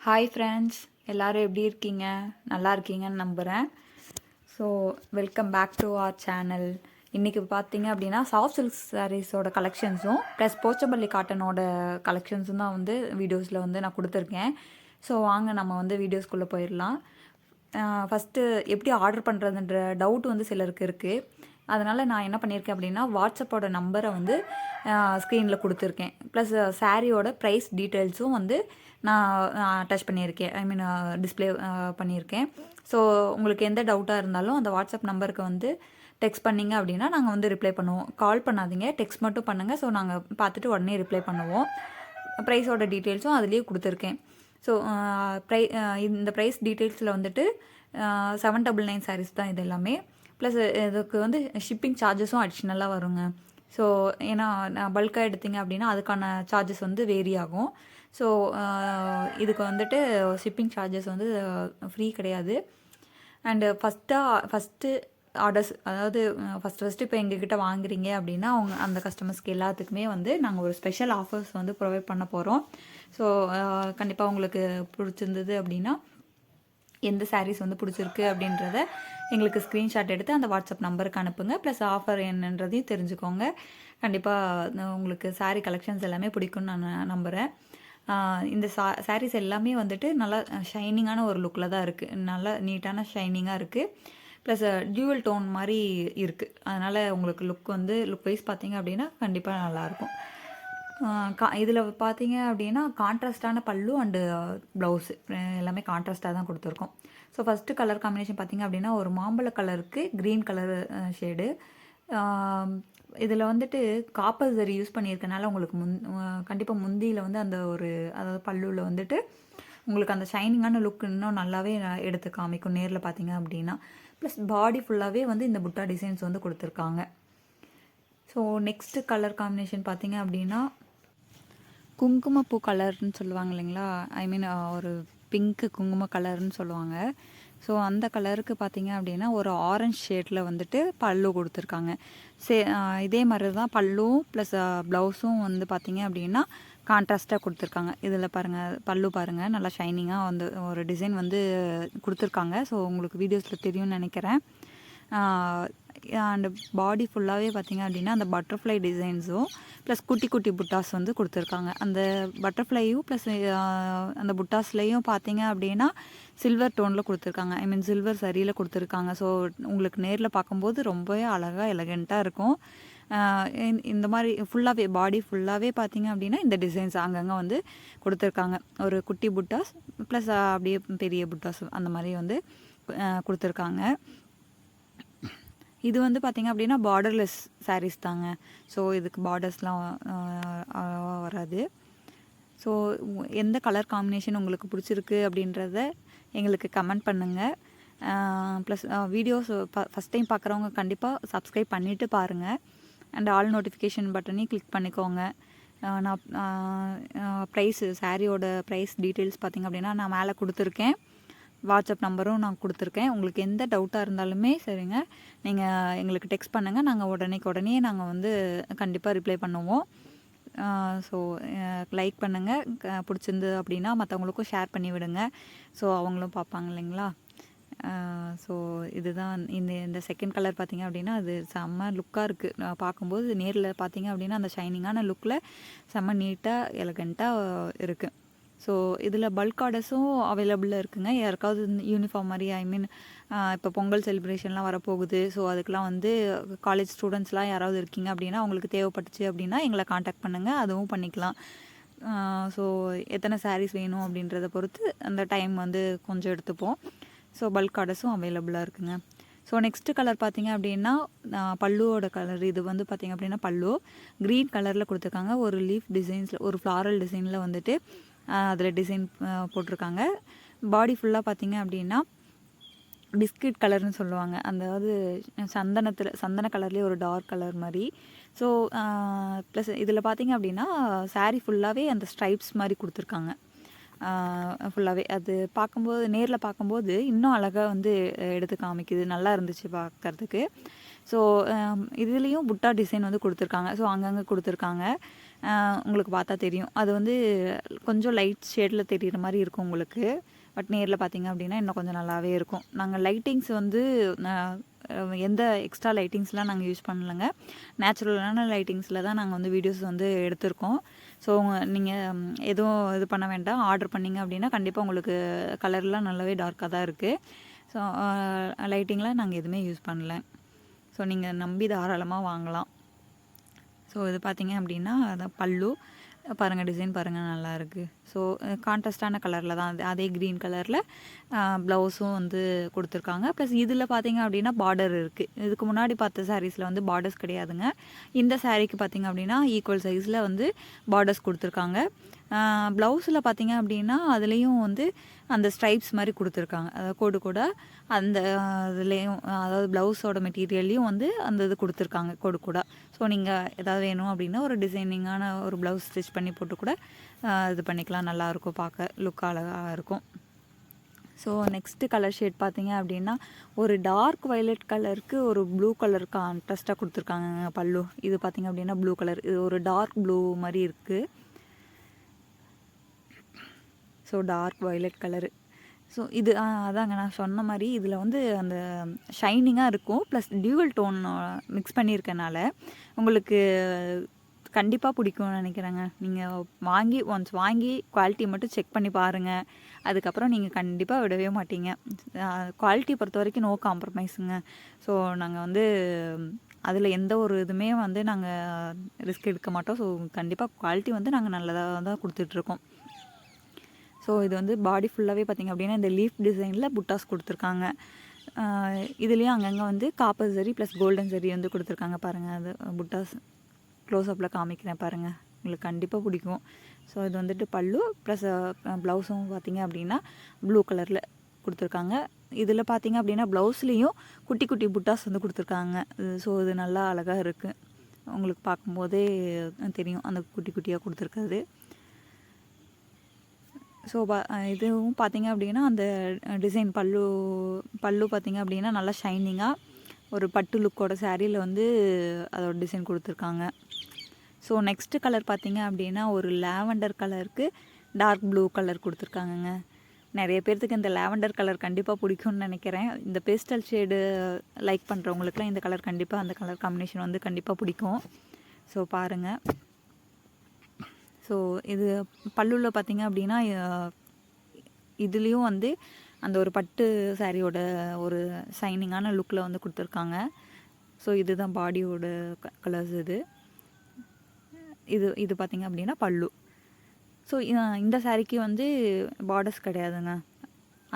Hi friends, எல்லோரும் எப்படி இருக்கீங்க? நல்லா இருக்கீங்கன்னு நம்புகிறேன். So welcome back to our channel. இன்றைக்கி பார்த்தீங்க அப்படின்னா சாஃப்ட் சில்க் சாரீஸோட கலெக்ஷன்ஸும் ப்ளஸ் போச்சம்பள்ளி காட்டனோட கலெக்ஷன்ஸும் தான் வந்து வீடியோஸில் வந்து நான் கொடுத்துருக்கேன். ஸோ வாங்க நம்ம வந்து வீடியோஸ்குள்ளே போயிடலாம். ஃபஸ்ட்டு எப்படி ஆர்டர் பண்ணுறதுன்ற டவுட் வந்து சிலருக்கு இருக்குது. அதனால் நான் என்ன பண்ணியிருக்கேன் அப்படின்னா வாட்ஸ்அப்போட நம்பரை வந்து ஸ்க்ரீனில் கொடுத்துருக்கேன். ப்ளஸ் சாரியோட ப்ரைஸ் டீட்டெயில்ஸும் வந்து நான் அட்டாச் பண்ணியிருக்கேன், ஐ மீன் டிஸ்பிளே பண்ணியிருக்கேன். ஸோ உங்களுக்கு எந்த டவுட்டாக இருந்தாலும் அந்த வாட்ஸ்அப் நம்பருக்கு வந்து டெக்ஸ்ட் பண்ணிங்க அப்படின்னா நாங்கள் வந்து ரிப்ளை பண்ணுவோம். கால் பண்ணாதீங்க, டெக்ஸ்ட் மட்டும் பண்ணுங்கள். ஸோ நாங்கள் பார்த்துட்டு உடனே ரிப்ளை பண்ணுவோம். ப்ரைஸோட டீட்டெயில்ஸும் அதுலேயே கொடுத்துருக்கேன். ஸோ இந்த ப்ரைஸ் டீட்டெயில்ஸில் வந்துட்டு 799 சாரீஸ் தான் இது எல்லாமே. ப்ளஸ் இதுக்கு வந்து ஷிப்பிங் சார்ஜஸும் அடிஷ்னலாக வருங்க. ஸோ ஏன்னா பல்காக எடுத்திங்க அப்படின்னா அதுக்கான சார்ஜஸ் வந்து வேரி ஆகும். ஸோ இதுக்கு வந்துட்டு ஷிப்பிங் சார்ஜஸ் வந்து ஃப்ரீ கிடையாது. அண்டு ஃபஸ்ட்டு ஆர்டர்ஸ், அதாவது ஃபஸ்ட்டு இப்போ எங்ககிட்ட வாங்குறீங்க அப்படின்னா அவங்க அந்த கஸ்டமர்ஸ்க்கு எல்லாத்துக்குமே வந்து நாங்கள் ஒரு ஸ்பெஷல் ஆஃபர்ஸ் வந்து ப்ரொவைட் பண்ண போகிறோம். ஸோ கண்டிப்பாக உங்களுக்கு பிடிச்சிருந்தது அப்படின்னா எந்த சாரீஸ் வந்து பிடிச்சிருக்கு அப்படின்றத எங்களுக்கு ஸ்க்ரீன்ஷாட் எடுத்து அந்த வாட்ஸ்அப் நம்பருக்கு அனுப்புங்க. ப்ளஸ் ஆஃபர் என்னன்றதையும் தெரிஞ்சுக்கோங்க. கண்டிப்பாக உங்களுக்கு சாரீ கலெக்ஷன்ஸ் எல்லாமே பிடிக்கும்னு நான் நம்புகிறேன். இந்த சாரீஸ் எல்லாமே வந்துட்டு நல்லா ஷைனிங்கான ஒரு லுக்கில் தான் இருக்குது. நல்லா நீட்டான ஷைனிங்காக இருக்குது. ப்ளஸ் டியூவல் டோன் மாதிரி இருக்குது. அதனால் உங்களுக்கு லுக் வைஸ் பார்த்தீங்க அப்படின்னா கண்டிப்பாக நல்லாயிருக்கும். இதில் பார்த்தீங்க அப்படின்னா கான்ட்ராஸ்டான பல்லு அண்டு ப்ளவுஸு எல்லாமே கான்ட்ராஸ்டாக தான் கொடுத்துருக்கோம். ஸோ ஃபஸ்ட்டு கலர் காம்பினேஷன் பார்த்திங்க அப்படின்னா ஒரு மாம்பழ கலருக்கு க்ரீன் கலர் ஷேடு. இதில் வந்துட்டு காப்பர் சரி யூஸ் பண்ணியிருக்கனால உங்களுக்கு கண்டிப்பாக முந்தியில் வந்து அந்த ஒரு, அதாவது பல்லுவில் வந்துட்டு உங்களுக்கு அந்த ஷைனிங்கான லுக் இன்னும் நல்லாவே எடுத்து காமிக்கும் நேரில் பார்த்தீங்க அப்படின்னா. ப்ளஸ் பாடி ஃபுல்லாகவே வந்து இந்த புட்டா டிசைன்ஸ் வந்து கொடுத்துருக்காங்க. ஸோ நெக்ஸ்ட்டு கலர் காம்பினேஷன் பார்த்திங்க அப்படின்னா குங்குமப்பூ கலர்னு சொல்லுவாங்க இல்லைங்களா, ஐ மீன் ஒரு பிங்க்கு குங்கும கலர்னு சொல்லுவாங்க. ஸோ அந்த கலருக்கு பார்த்தீங்க அப்படின்னா ஒரு ஆரஞ்ச் ஷேடில் வந்துட்டு பல்லு கொடுத்துருக்காங்க. இதே மாதிரி தான் பல்லும் ப்ளஸ் ப்ளவுஸும் வந்து பார்த்தீங்க அப்படின்னா கான்ட்ராஸ்ட்டாக கொடுத்துருக்காங்க. இதில் பாருங்கள், பல்லு பாருங்கள், நல்லா ஷைனிங்காக வந்து ஒரு டிசைன் வந்து கொடுத்துருக்காங்க. ஸோ உங்களுக்கு வீடியோஸில் தெரியும்னு நினைக்கிறேன். அண்டு பாடி ஃபுல்லாகவே பார்த்திங்க அப்படின்னா அந்த பட்டர்ஃப்ளை டிசைன்ஸும் ப்ளஸ் குட்டி குட்டி புட்டாஸ் வந்து கொடுத்துருக்காங்க. அந்த பட்டர்ஃப்ளையும் ப்ளஸ் அந்த புட்டாஸ்லேயும் பார்த்தீங்க அப்படின்னா சில்வர் டோனில் கொடுத்துருக்காங்க, ஐ மீன் சில்வர் சரியில் கொடுத்துருக்காங்க. ஸோ உங்களுக்கு நேரில் பார்க்கும்போது ரொம்பவே அழகாக எலகெண்ட்டாக இருக்கும். இந்த மாதிரி ஃபுல்லாகவே பாடி ஃபுல்லாகவே பார்த்திங்க அப்படின்னா இந்த டிசைன்ஸ் அங்கங்கே வந்து கொடுத்துருக்காங்க. ஒரு குட்டி புட்டாஸ் ப்ளஸ் அப்படியே பெரிய புட்டாஸ் அந்த மாதிரி வந்து கொடுத்துருக்காங்க. இது வந்து பார்த்திங்க அப்படின்னா பார்டர்லெஸ் சாரீஸ் தாங்க. ஸோ இதுக்கு பார்டர்ஸ்லாம் வராது. ஸோ எந்த கலர் காம்பினேஷன் உங்களுக்கு பிடிச்சிருக்கு அப்படின்றத எங்களுக்கு கமெண்ட் பண்ணுங்கள். ப்ளஸ் வீடியோஸ் ஃபஸ்ட் டைம் பார்க்குறவங்க கண்டிப்பாக சப்ஸ்கிரைப் பண்ணிவிட்டு பாருங்கள். அண்ட் ஆல் நோட்டிஃபிகேஷன் பட்டனையும் கிளிக் பண்ணிக்கோங்க. நான் சாரியோட ப்ரைஸ் டீட்டெயில்ஸ் பார்த்திங்க அப்படின்னா நான் மேலே கொடுத்துருக்கேன். வாட்ஸ்அப் நம்பரும் நான் கொடுத்துருக்கேன். உங்களுக்கு எந்த டவுட்டாக இருந்தாலுமே சரிங்க, நீங்கள் எங்களுக்கு டெக்ஸ்ட் பண்ணுங்கள். நாங்கள் உடனே நாங்கள் வந்து கண்டிப்பாக ரிப்ளை பண்ணுவோம். ஸோ லைக் பண்ணுங்கள், பிடிச்சிருந்து அப்படின்னா மற்றவங்களுக்கும் ஷேர் பண்ணி விடுங்க. ஸோ அவங்களும் பார்ப்பாங்க இல்லைங்களா. ஸோ இதுதான் இந்த செகண்ட் கலர் பார்த்திங்க அப்படின்னா அது செம்ம லுக்காக இருக்குது. பார்க்கும்போது நேரில் பார்த்திங்க அப்படின்னா அந்த ஷைனிங்கான லுக்கில் செம்ம நீட்டாக எலகண்ட்டாக இருக்குது. ஸோ இதில் பல்க் ஆர்டர்ஸும் அவைலபிளாக இருக்குங்க. யாருக்காவது யூனிஃபார்ம் மாதிரி, ஐ மீன் இப்போ பொங்கல் செலிப்ரேஷன்லாம் வரப்போகுது. ஸோ அதுக்கெலாம் வந்து காலேஜ் ஸ்டூடெண்ட்ஸ்லாம் யாராவது இருக்கீங்க அப்படின்னா அவங்களுக்கு தேவைப்பட்டுச்சு அப்படின்னா எங்களை காண்டாக்ட் பண்ணுங்கள், அதுவும் பண்ணிக்கலாம். ஸோ எத்தனை சாரீஸ் வேணும் அப்படின்றத பொறுத்து அந்த டைம் வந்து கொஞ்சம் எடுத்துப்போம். ஸோ பல்க் ஆர்டர்ஸும் அவைலபிளாக இருக்குங்க. ஸோ நெக்ஸ்ட்டு கலர் பார்த்திங்க அப்படின்னா பல்லுவோட கலர். இது வந்து பார்த்திங்க அப்படின்னா பல்லு க்ரீன் கலரில் கொடுத்துருக்காங்க. ஒரு லீஃப் டிசைன்ஸில், ஒரு ஃப்ளாரல் டிசைனில் வந்துட்டு அதில் டிசைன் போட்டிருக்காங்க. பாடி ஃபுல்லாக பார்த்திங்க அப்படின்னா பிஸ்கட் கலர்னு சொல்லுவாங்க, அதாவது சந்தன கலர்லேயே ஒரு டார்க் கலர் மாதிரி. ஸோ ப்ளஸ் இதில் பார்த்திங்க அப்படின்னா சாரீ ஃபுல்லாகவே அந்த ஸ்ட்ரைப்ஸ் மாதிரி கொடுத்துருக்காங்க. ஃபுல்லாகவே அது பார்க்கும்போது, நேரில் பார்க்கும்போது இன்னும் அழகாக வந்து எடுத்து காமிக்குது. நல்லா இருந்துச்சு பார்க்குறதுக்கு. ஸோ இதுலேயும் புட்டா டிசைன் வந்து கொடுத்துருக்காங்க. ஸோ அங்கங்கே கொடுத்துருக்காங்க. உங்களுக்கு பார்த்தா தெரியும். அது வந்து கொஞ்சம் லைட் ஷேடில் தெரிகிற மாதிரி இருக்கும் உங்களுக்கு. பட் நேரில் பார்த்தீங்க அப்படின்னா இன்னும் கொஞ்சம் நல்லாவே இருக்கும். நாங்கள் லைட்டிங்ஸ் வந்து எந்த எக்ஸ்ட்ரா லைட்டிங்ஸ்லாம் நாங்கள் யூஸ் பண்ணலைங்க. நேச்சுரலான லைட்டிங்ஸில் தான் நாங்கள் வந்து வீடியோஸ் வந்து எடுத்திருக்கோம். ஸோ நீங்கள் எதுவும் இது பண்ண வேண்டாம். ஆர்டர் பண்ணிங்க அப்படின்னா கண்டிப்பாக உங்களுக்கு கலர்லாம் நல்லாவே டார்க்காக தான் இருக்குது. ஸோ லைட்டிங்லாம் நாங்கள் எதுவுமே யூஸ் பண்ணல. ஸோ நீங்கள் நம்பி தாராளமாக வாங்கலாம். ஸோ இது பார்த்தீங்க அப்படின்னா அதான் பல்லு பாருங்கள், டிசைன் பாருங்கள் நல்லாயிருக்கு. ஸோ கான்ட்ராஸ்டான கலரில் தான் அதே க்ரீன் கலரில் ப்ளவுஸும் வந்து கொடுத்துருக்காங்க. ப்ளஸ் இதில் பார்த்தீங்க அப்படின்னா பார்டர் இருக்குது. இதுக்கு முன்னாடி பார்த்த சாரீஸில் வந்து பார்டர்ஸ் கிடையாதுங்க. இந்த சாரீக்கு பார்த்தீங்க அப்படின்னா ஈக்குவல் சைஸில் வந்து பார்டர்ஸ் கொடுத்துருக்காங்க. ப்ளவுஸில் பார்த்தீங்க அப்படின்னா அதுலேயும் வந்து அந்த ஸ்ட்ரைப்ஸ் மாதிரி கொடுத்துருக்காங்க. அதாவது கோடு கூட அந்த இதுலேயும், அதாவது ப்ளவுஸோட மெட்டீரியல்லையும் வந்து அந்த இது கொடுத்துருக்காங்க கோடு கூட. ஸோ நீங்கள் எதாவது வேணும் அப்படின்னா ஒரு டிசைனிங்கான ஒரு ப்ளவுஸ் ஸ்டிச் பண்ணி போட்டு கூட இது பண்ணிக்கலாம். நல்லாயிருக்கும், பார்க்க லுக் அழகாக இருக்கும். ஸோ நெக்ஸ்ட்டு கலர் ஷேட் பார்த்தீங்க அப்படின்னா ஒரு டார்க் வயலட் கலருக்கு ஒரு ப்ளூ கலர் கான்ட்ராஸ்ட்டாக கொடுத்துருக்காங்க பல்லு. இது பார்த்தீங்க அப்படின்னா ப்ளூ கலர், இது ஒரு டார்க் ப்ளூ மாதிரி இருக்குது. So dark violet colour. So இது அதாங்க நான் சொன்ன மாதிரி இதில் வந்து அந்த ஷைனிங்காக இருக்கும். ப்ளஸ் டியூவல் டோன் மிக்ஸ் பண்ணியிருக்கனால உங்களுக்கு கண்டிப்பாக பிடிக்கும்னு நினைக்கிறேங்க. நீங்கள் ஒன்ஸ் வாங்கி குவாலிட்டி மட்டும் செக் பண்ணி பாருங்கள். அதுக்கப்புறம் நீங்கள் கண்டிப்பாக விடவே மாட்டீங்க. குவாலிட்டி பொறுத்த வரைக்கும் நோ காம்ப்ரமைஸுங்க. ஸோ நாங்கள் வந்து அதில் எந்த ஒரு இதுவுமே வந்து நாங்கள் ரிஸ்க் எடுக்க மாட்டோம். ஸோ கண்டிப்பாக குவாலிட்டி வந்து நாங்கள் நல்லதாக தான் கொடுத்துட்ருக்கோம். ஸோ இது வந்து பாடி ஃபுல்லாகவே பார்த்திங்க அப்படின்னா இந்த லீஃப் டிசைனில் புட்டாஸ் கொடுத்துருக்காங்க. இதுலேயும் அங்கங்கே வந்து காப்பர் சரி ப்ளஸ் கோல்டன் சரி வந்து கொடுத்துருக்காங்க. பாருங்கள், அது புட்டாஸ் க்ளோஸ்அப்பில் காமிக்கிறேன் பாருங்கள், உங்களுக்கு கண்டிப்பாக பிடிக்கும். ஸோ இது வந்துட்டு பல்லு ப்ளஸ் ப்ளவுஸும் பார்த்திங்க அப்படின்னா ப்ளூ கலரில் கொடுத்துருக்காங்க. இதில் பார்த்திங்க அப்படின்னா ப்ளவுஸ்லேயும் குட்டி குட்டி புட்டாஸ் வந்து கொடுத்துருக்காங்க. ஸோ இது நல்லா அழகாக இருக்குது. உங்களுக்கு பார்க்கும்போதே தெரியும் அந்த குட்டி குட்டியாக கொடுத்துருக்காது. ஸோ இதுவும் பார்த்திங்க அப்படின்னா அந்த டிசைன் பல்லு பார்த்திங்க அப்படின்னா நல்லா ஷைனிங்காக ஒரு பட்டு லுக்கோட சாரியில் வந்து அதோட டிசைன் கொடுத்துருக்காங்க. ஸோ நெக்ஸ்ட்டு கலர் பார்த்திங்க அப்படின்னா ஒரு லாவெண்டர் கலருக்கு டார்க் ப்ளூ கலர் கொடுத்துருக்காங்கங்க. நிறைய பேர்த்துக்கு இந்த லாவெண்டர் கலர் கண்டிப்பாக பிடிக்கும்னு நினைக்கிறேன். இந்த பேஸ்டல் ஷேடு லைக் பண்ணுறவங்களுக்குலாம் இந்த கலர் கண்டிப்பாக, அந்த கலர் காம்பினேஷன் வந்து கண்டிப்பாக பிடிக்கும். ஸோ பாருங்கள். ஸோ இது பல்லுவில் பார்த்திங்க அப்படின்னா இதுலேயும் வந்து அந்த ஒரு பட்டு சாரியோட ஒரு ஷைனிங்கான லுக்கில் வந்து கொடுத்துருக்காங்க. ஸோ இதுதான் பாடியோட கலர்ஸ். இது பார்த்திங்க அப்படின்னா பல்லு. ஸோ இந்த சாரிக்கு வந்து பார்டர்ஸ் கிடையாதுங்க.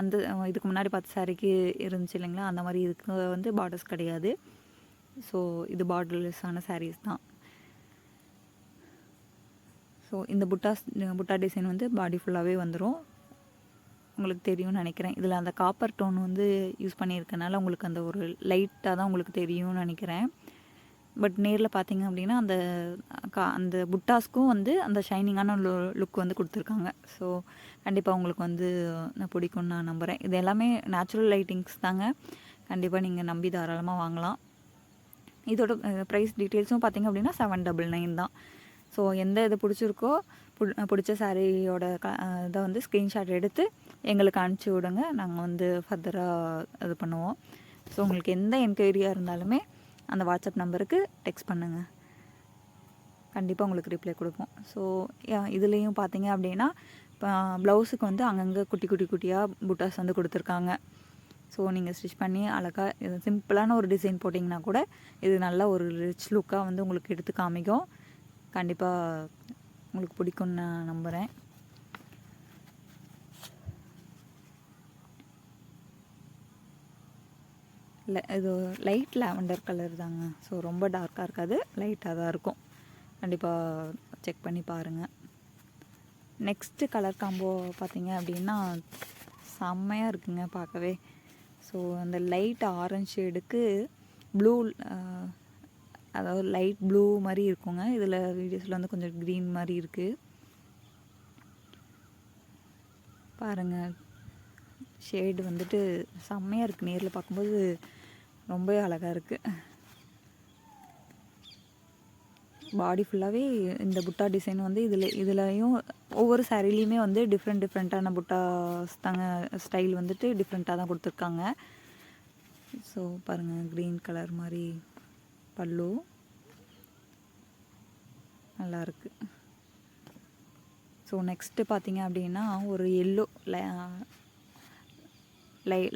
அந்த இதுக்கு முன்னாடி பார்த்த சாரிக்கு இருந்துச்சு இல்லைங்களா, அந்த மாதிரி இதுக்கு வந்து பார்டர்ஸ் கிடையாது. ஸோ இது பார்டர்லெஸ்ஸான சாரீஸ் தான். ஸோ இந்த புட்டா டிசைன் வந்து பாடி ஃபுல்லாகவே வந்துடும். உங்களுக்கு தெரியும்னு நினைக்கிறேன். இதில் அந்த காப்பர் டோன் வந்து யூஸ் பண்ணியிருக்கனால உங்களுக்கு அந்த ஒரு லைட்டாக தான் உங்களுக்கு தெரியும்னு நினைக்கிறேன். பட் நேரில் பார்த்தீங்க அப்படின்னா அந்த புட்டாஸ்க்கும் வந்து அந்த ஷைனிங்கான லுக் வந்து கொடுத்துருக்காங்க. ஸோ கண்டிப்பாக உங்களுக்கு வந்து பிடிக்கும்னு நான் நம்புகிறேன். இது எல்லாமே நேச்சுரல் லைட்டிங்ஸ் தாங்க. கண்டிப்பாக நீங்கள் நம்பி தாராளமாக வாங்கலாம். இதோட ப்ரைஸ் டீட்டெயில்ஸும் பார்த்திங்க அப்படின்னா 799 தான். ஸோ எந்த இது பிடிச்சிருக்கோ பிடிச்ச சாரியோட இதை வந்து ஸ்க்ரீன்ஷாட் எடுத்து எங்களுக்கு அனுப்பிச்சி விடுங்க. நாங்கள் வந்து ஃபர்தராக இது பண்ணுவோம். ஸோ உங்களுக்கு எந்த என்கொயரியாக இருந்தாலுமே அந்த வாட்ஸ்அப் நம்பருக்கு டெக்ஸ்ட் பண்ணுங்கள், கண்டிப்பாக உங்களுக்கு ரிப்ளை கொடுப்போம். ஸோ இதுலேயும் பார்த்தீங்க அப்படின்னா இப்போ ப்ளவுஸுக்கு வந்து அங்கங்கே குட்டி குட்டியாக புட்டாஸ் வந்து கொடுத்துருக்காங்க. ஸோ நீங்கள் ஸ்டிச் பண்ணி அழகாக இது சிம்பிளான ஒரு டிசைன் போட்டிங்கன்னா கூட இது நல்ல ஒரு ரிச் லுக்காக வந்து உங்களுக்கு எடுத்து காமிக்கும். கண்டிப்பாக உங்களுக்கு பிடிக்கும்னு நான் நம்புகிறேன். இல்லை, இது லைட் லாவெண்டர் கலர் தாங்க. ஸோ ரொம்ப டார்க்காக இருக்காது, லைட்டாக தான் இருக்கும். கண்டிப்பாக செக் பண்ணி பாருங்கள். நெக்ஸ்ட்டு கலர் காம்போ பார்த்தீங்க அப்படின்னா செம்மையாக இருக்குங்க பார்க்கவே. ஸோ அந்த லைட் ஆரஞ்ச் ஷேடுக்கு ப்ளூ, அதாவது லைட் ப்ளூ மாதிரி இருக்குங்க. இதில் வீடியோஸில் வந்து கொஞ்சம் க்ரீன் மாதிரி இருக்குது. பாருங்கள், ஷேடு வந்துட்டு செம்மையாக இருக்குது. நேரில் பார்க்கும்போது ரொம்பவே அழகாக இருக்குது. பாடி ஃபுல்லாகவே இந்த புட்டா டிசைன் வந்து இதுலேயும் ஒவ்வொரு சாரீலையுமே வந்து டிஃப்ரெண்ட்டான புட்டாஸ் தாங்க ஸ்டைல் வந்துட்டு டிஃப்ரெண்ட்டாக தான் கொடுத்துருக்காங்க. ஸோ பாருங்கள், க்ரீன் கலர் மாதிரி பல்லு நல்லாயிருக்கு. ஸோ நெக்ஸ்ட்டு பார்த்தீங்க அப்படின்னா ஒரு எல்லோ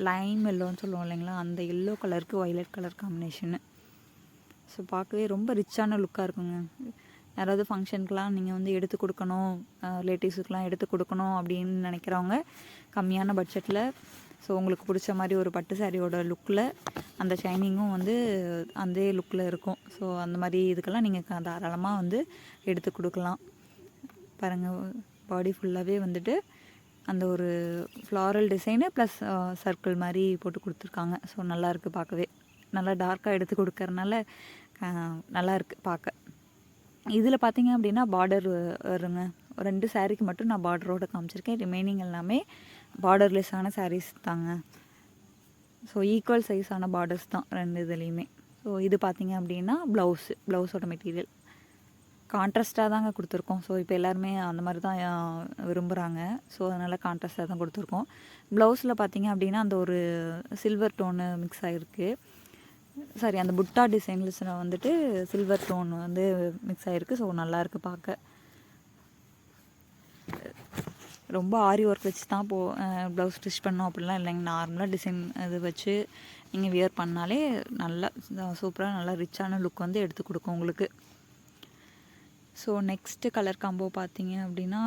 லைம் எல்லோன்னு சொல்லுவோம் இல்லைங்களா, அந்த எல்லோ கலருக்கு வயலட் கலர் காம்பினேஷனு. ஸோ பார்க்கவே ரொம்ப ரிச்சான லுக்காக இருக்குங்க. யாராவது ஃபங்க்ஷனுக்கெலாம் நீங்கள் வந்து எடுத்து கொடுக்கணும், ரிலேட்டிவ்ஸுக்கெலாம் எடுத்து கொடுக்கணும் அப்படின்னு நினைக்கிறவங்க கம்மியான பட்ஜெட்டில், ஸோ உங்களுக்கு பிடிச்ச மாதிரி ஒரு பட்டு சாரியோட லுக்கில் அந்த ஷைனிங்கும் வந்து அந்த லுக்கில் இருக்கும். ஸோ அந்த மாதிரி இதுக்கெல்லாம் நீங்கள் தாராளமாக வந்து எடுத்து கொடுக்கலாம். பாருங்கள், பாடி ஃபுல்லாகவே வந்துட்டு அந்த ஒரு ஃப்ளாரல் டிசைனு ப்ளஸ் சர்க்கிள் மாதிரி போட்டு கொடுத்துருக்காங்க. ஸோ நல்லாயிருக்கு பார்க்கவே. நல்லா டார்க்காக எடுத்து கொடுக்கறனால நல்லா இருக்குது பார்க்க. இதில் பார்த்தீங்க அப்படின்னா பார்டர் வருங்க. 2 சாரீக்கு மட்டும் நான் பார்டரோடு காமிச்சிருக்கேன். ரிமைனிங் எல்லாமே பார்டர்லெஸ்ஸான சாரீஸ் தாங்க. ஸோ ஈக்குவல் சைஸான பார்டர்ஸ் தான் 2 இதுலேயுமே. ஸோ இது பார்த்தீங்க அப்படின்னா ப்ளவுஸோட மெட்டீரியல் கான்ட்ராஸ்ட்டாக தாங்க கொடுத்துருக்கோம். ஸோ இப்போ எல்லாருமே அந்த மாதிரி தான் விரும்புகிறாங்க. ஸோ அதனால் கான்ட்ராஸ்ட்டாக தான் கொடுத்துருக்கோம். ப்ளவுஸில் பார்த்தீங்க அப்படின்னா அந்த ஒரு சில்வர் டோனு மிக்ஸ் ஆகிருக்கு. சாரி, அந்த புட்டா டிசைன்ஸில் வந்துட்டு சில்வர் டோன் வந்து மிக்ஸ் ஆகிருக்கு. ஸோ நல்லாயிருக்கு பார்க்க. ரொம்ப ஆரி ஒர்க் வச்சு தான் ப்ளவுஸ் ஸ்டிச் பண்ணோம் அப்படிலாம் இல்லைங்க. நார்மலாக டிசைன் இது வச்சு நீங்கள் வியர் பண்ணாலே நல்லா சூப்பராக நல்லா ரிச்சான லுக் வந்து எடுத்து கொடுக்கும் உங்களுக்கு. ஸோ நெக்ஸ்ட்டு கலர் காம்போ பார்த்தீங்க அப்படின்னா